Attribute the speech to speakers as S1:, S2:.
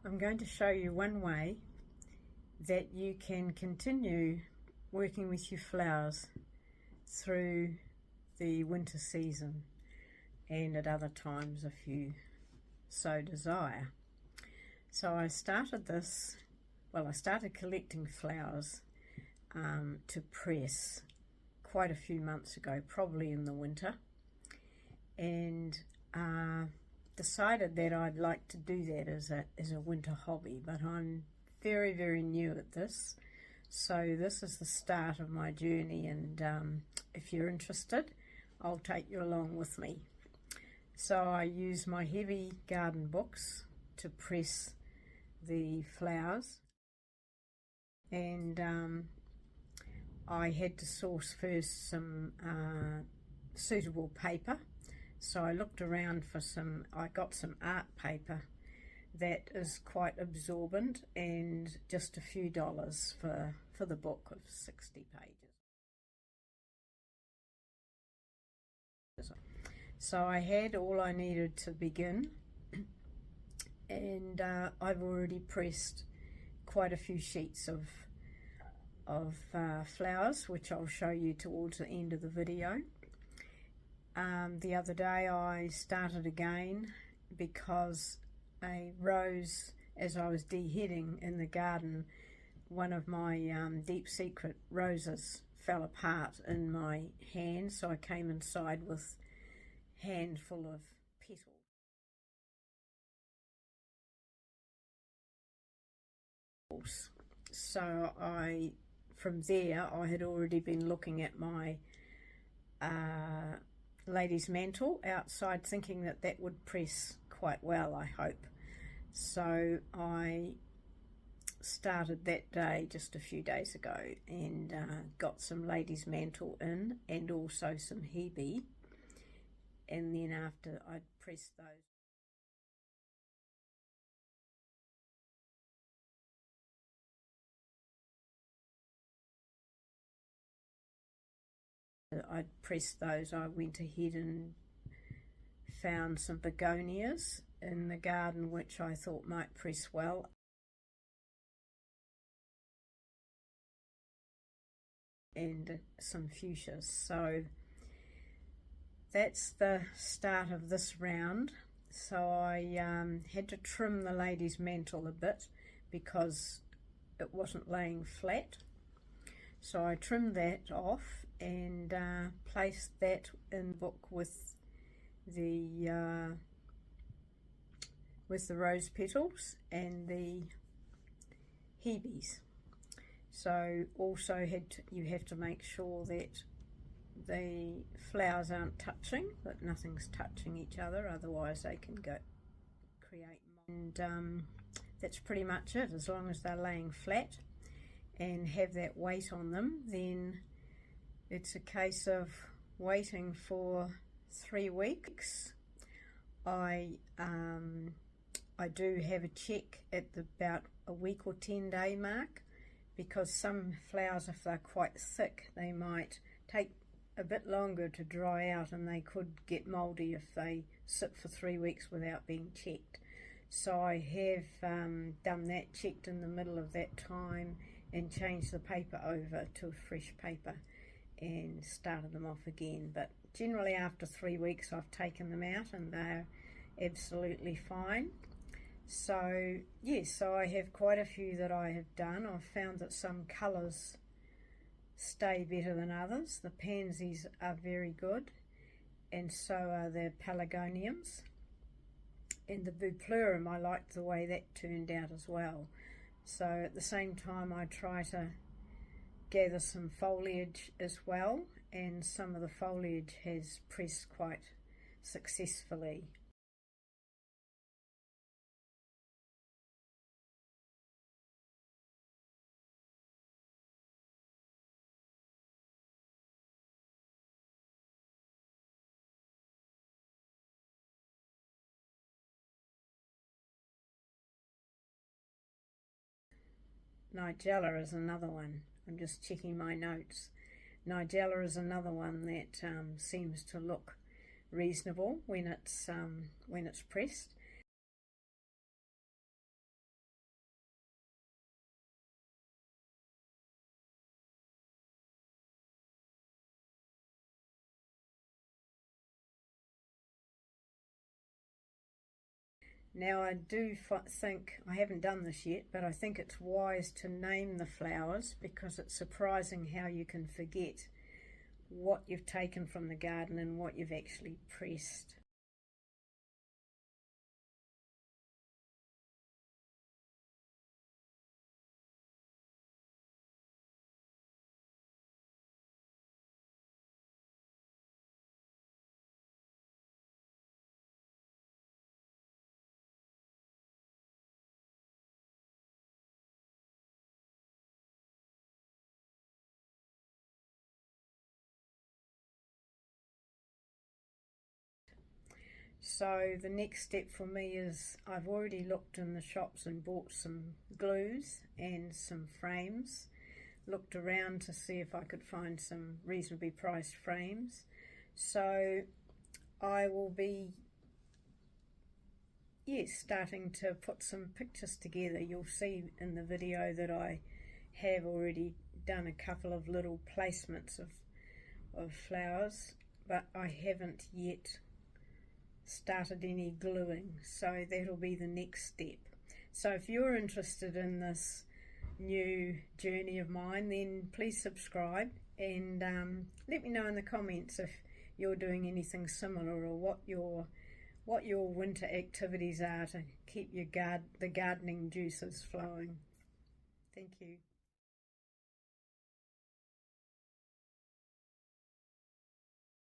S1: I'm going to show you one way that you can continue working with your flowers through the winter season and at other times if you so desire. So I started collecting flowers to press quite a few months ago, probably in the winter, and decided that I'd like to do that as a winter hobby, but I'm very, very new at this. So this is the start of my journey, and if you're interested, I'll take you along with me. So I use my heavy garden books to press the flowers, and I had to source first some suitable paper. So I looked around for I got some art paper that is quite absorbent and just a few dollars for the book of 60 pages. So I had all I needed to begin, and I've already pressed quite a few sheets of flowers, which I'll show you towards the end of the video. The other day I started again because a rose, as I was deheading in the garden, one of my deep secret roses fell apart in my hand, so I came inside with a handful of petals. So from there I had already been looking at my lady's mantle outside, thinking that would press quite well, I hope. So I started that day just a few days ago and got some lady's mantle in, and also some hebe, and then after I'd pressed those, I went ahead and found some begonias in the garden which I thought might press well, and some fuchsias. So that's the start of this round. So I had to trim the lady's mantle a bit because it wasn't laying flat. So I trimmed that off and placed that in the book with the rose petals and the hebes. So also you have to make sure that the flowers aren't touching, that nothing's touching each other, otherwise they can create mold. And that's pretty much it. As long as they're laying flat and have that weight on them, then it's a case of waiting for 3 weeks. I do have a check at about a week or 10-day mark, because some flowers, if they're quite thick, they might take a bit longer to dry out, and they could get mouldy if they sit for 3 weeks without being checked. So I have done that, checked in the middle of that time, and changed the paper over to fresh paper and started them off again. But generally after 3 weeks I've taken them out and they're absolutely fine. So yes, so I have quite a few that I have done. I've found that some colours stay better than others. The pansies are very good, and so are the pelargoniums, and the buplurum, I liked the way that turned out as well. So at the same time I try to gather some foliage as well, and some of the foliage has pressed quite successfully. Nigella is another one. I'm just checking my notes. Nigella is another one that seems to look reasonable when it's pressed. Now I do think, I haven't done this yet, but I think it's wise to name the flowers, because it's surprising how you can forget what you've taken from the garden and what you've actually pressed. So the next step for me is, I've already looked in the shops and bought some glues and some frames, looked around to see if I could find some reasonably priced frames. So I will be, starting to put some pictures together. You'll see in the video that I have already done a couple of little placements of flowers, but I haven't yet started any gluing, so that'll be the next step. So if you're interested in this new journey of mine, then please subscribe, and let me know in the comments if you're doing anything similar, or what your winter activities are to keep the gardening juices flowing. Thank you.